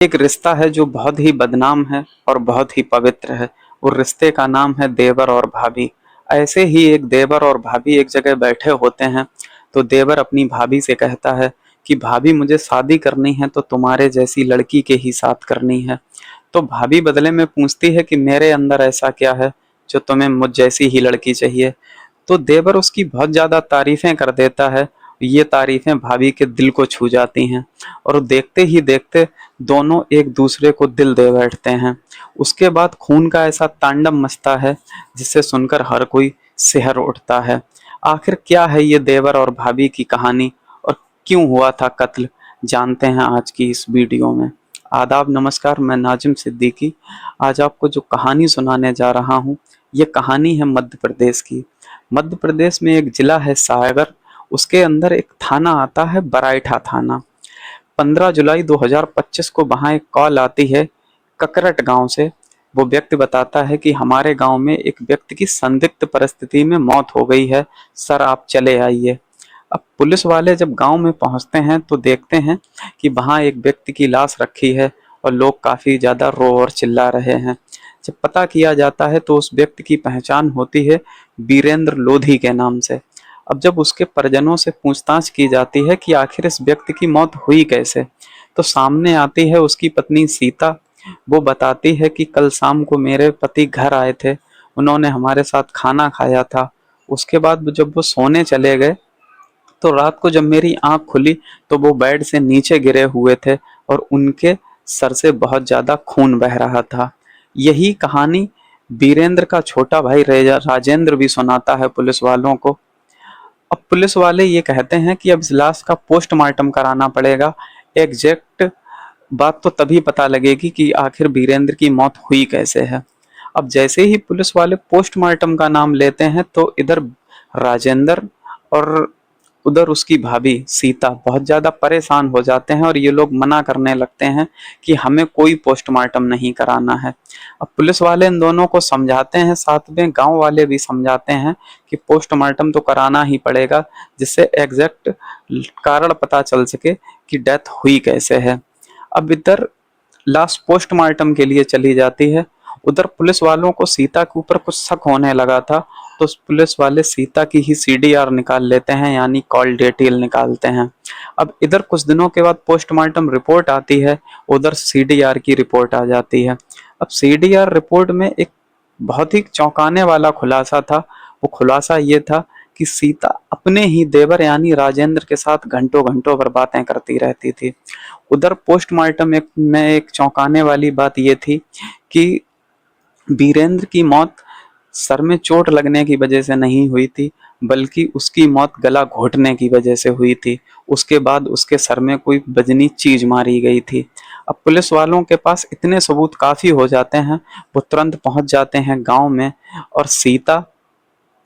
एक रिश्ता है जो बहुत ही बदनाम है और बहुत ही पवित्र है। वो रिश्ते का नाम है देवर और भाभी। ऐसे ही एक देवर और भाभी एक जगह बैठे होते हैं। तो देवर अपनी भाभी से कहता है कि भाभी मुझे शादी करनी है तो तुम्हारे जैसी लड़की के ही साथ करनी है। तो भाभी बदले में पूछती है कि मेरे अंदर ऐसा क्या है जो तुम्हें मुझ जैसी ही लड़की चाहिए। तो देवर उसकी बहुत ज्यादा तारीफें कर देता है। ये तारीफें भाभी के दिल को छू जाती हैं और देखते ही देखते दोनों एक दूसरे को दिल दे बैठते हैं। उसके बाद खून का ऐसा तांडव मचता है जिसे सुनकर हर कोई सिहर उठता है। आखिर क्या है ये देवर और भाभी की कहानी और क्यों हुआ था कत्ल, जानते हैं आज की इस वीडियो में। आदाब नमस्कार, मैं नाजिम सिद्दीकी। आज आपको जो कहानी सुनाने जा रहा हूँ ये कहानी है मध्य प्रदेश की। मध्य प्रदेश में एक जिला है सागर। उसके अंदर एक थाना आता है बराइठा थाना। 15 जुलाई 2025 को वहाँ एक कॉल आती है ककरट गांव से। वो व्यक्ति बताता है कि हमारे गांव में एक व्यक्ति की संदिग्ध परिस्थिति में मौत हो गई है, सर आप चले आइए। अब पुलिस वाले जब गांव में पहुंचते हैं तो देखते हैं कि वहां एक व्यक्ति की लाश रखी है और लोग काफी ज्यादा रो और चिल्ला रहे हैं। जब पता किया जाता है तो उस व्यक्ति की पहचान होती है वीरेंद्र लोधी के नाम से। अब जब उसके परिजनों से पूछताछ की जाती है कि आखिर इस व्यक्ति की मौत हुई कैसे, तो सामने आती है उसकी पत्नी सीता। वो बताती है कि कल शाम को मेरे पति घर आए थे, उन्होंने हमारे साथ खाना खाया था। उसके बाद जब वो सोने चले गए तो रात को जब मेरी आंख खुली तो वो बेड से नीचे गिरे हुए थे और उनके सर से बहुत ज्यादा खून बह रहा था। यही कहानी वीरेंद्र का छोटा भाई राजेंद्र भी सुनाता है पुलिस वालों को। अब पुलिस वाले ये कहते हैं कि अब इस लाश का पोस्टमार्टम कराना पड़ेगा। एग्जैक्ट बात तो तभी पता लगेगी कि आखिर वीरेंद्र की मौत हुई कैसे है। अब जैसे ही पुलिस वाले पोस्टमार्टम का नाम लेते हैं तो इधर राजेंद्र और उधर उसकी भाभी सीता बहुत ज्यादा परेशान हो जाते हैं और ये लोग मना करने लगते हैं कि हमें कोई पोस्टमार्टम नहीं कराना है। अब पुलिस वाले इन दोनों को समझाते हैं, साथ में गांव वाले भी समझाते हैं कि पोस्टमार्टम तो कराना ही पड़ेगा जिससे एग्जैक्ट कारण पता चल सके कि डेथ हुई कैसे है। अब इधर लाश पोस्टमार्टम के लिए चली जाती है। उधर पुलिस वालों को सीता के ऊपर कुछ शक होने लगा था तो पुलिस वाले सीता की ही सीडीआर निकाल लेते हैं, यानी कॉल डिटेल निकालते हैं। अब इधर कुछ दिनों के बाद पोस्टमार्टम रिपोर्ट आती है, उधर सीडीआर की रिपोर्ट आ जाती है। अब सीडीआर रिपोर्ट में एक बहुत ही चौंकाने वाला खुलासा था। वो खुलासा ये था कि सीता अपने ही देवर यानी राजेंद्र के साथ घंटों घंटों भर बातें करती रहती थी। उधर पोस्टमार्टम में एक चौंकाने वाली बात ये थी कि वीरेंद्र की मौत सर में चोट लगने की वजह से नहीं हुई थी, बल्कि उसकी मौत गला घोटने की वजह से हुई थी। उसके बाद उसके सर में कोई वजनी चीज मारी गई थी। अब पुलिस वालों के पास इतने सबूत काफी हो जाते हैं, वो तुरंत पहुंच जाते हैं गांव में और सीता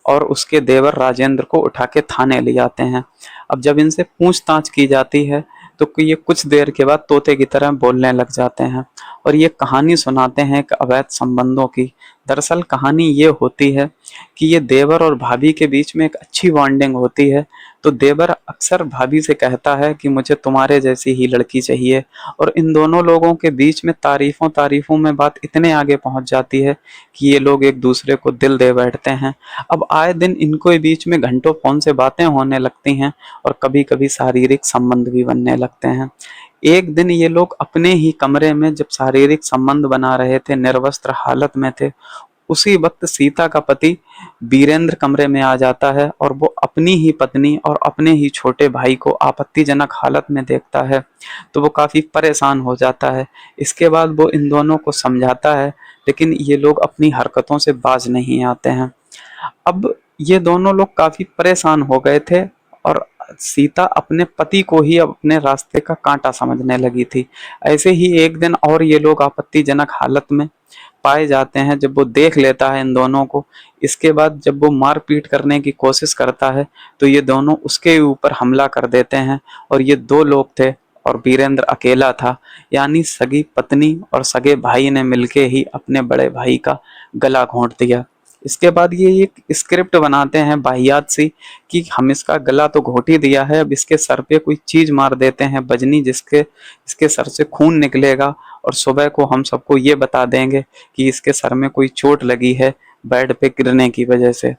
और उसके देवर राजेंद्र को उठा के थाने ले जाते हैं। अब जब इनसे पूछताछ की जाती है तो ये कुछ देर के बाद तोते की तरह बोलने लग जाते हैं और ये कहानी सुनाते हैं एक अवैध संबंधों की। दरअसल कहानी ये होती है कि ये देवर और भाभी के बीच में एक अच्छी बॉन्डिंग होती है। तो देवर अक्सर भाभी से कहता है कि मुझे तुम्हारे जैसी ही लड़की चाहिए और इन दोनों लोगों के बीच में तारीफों तारीफों में बात इतने आगे पहुंच जाती है कि ये लोग एक दूसरे को दिल दे बैठते हैं। अब आए दिन इनको बीच में घंटों फोन से बातें होने लगती हैं और कभी कभी शारीरिक संबंध भी बनने लगते हैं। एक दिन ये लोग अपने ही कमरे में जब शारीरिक संबंध बना रहे थे, निर्वस्त्र हालत में थे, उसी वक्त सीता का पति वीरेंद्र कमरे में आ जाता है और वो अपनी ही पत्नी और अपने ही छोटे भाई को आपत्तिजनक हालत में देखता है तो वो काफी परेशान हो जाता है। इसके बाद वो इन दोनों को समझाता है लेकिन ये लोग अपनी हरकतों से बाज नहीं आते हैं। अब ये दोनों लोग काफी परेशान हो गए थे और सीता अपने पति को ही अपने रास्ते का कांटा समझने लगी थी। ऐसे ही एक दिन और ये लोग आपत्तिजनक हालत में पाए जाते हैं जब वो देख लेता है इन दोनों को। इसके बाद जब वो मारपीट करने की कोशिश करता है तो ये दोनों उसके ऊपर हमला कर देते हैं और ये दो लोग थे और वीरेंद्र अकेला था, यानी सगी पत्नी और सगे भाई ने मिलके ही अपने बड़े भाई का गला घोंट दिया। इसके बाद ये एक स्क्रिप्ट बनाते हैं वाहियात सी कि हम इसका गला तो घोट ही दिया है, अब इसके सर पे कोई चीज मार देते हैं बजनी, जिसके इसके सर से खून निकलेगा और सुबह को हम सबको ये बता देंगे कि इसके सर में कोई चोट लगी है बेड पे गिरने की वजह से।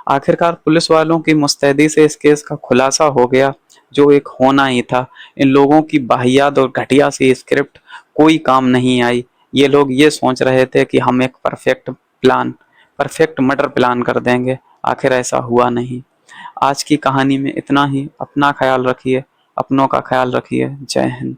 आखिरकार पुलिस वालों की मुस्तैदी से इस केस का खुलासा हो गया, जो एक होना ही था। इन लोगों की वाहियात और घटिया सी स्क्रिप्ट कोई काम नहीं आई। ये लोग ये सोच रहे थे कि हम एक परफेक्ट मर्डर प्लान कर देंगे, आखिर ऐसा हुआ नहीं। आज की कहानी में इतना ही। अपना ख्याल रखिए, अपनों का ख्याल रखिए। जय हिंद।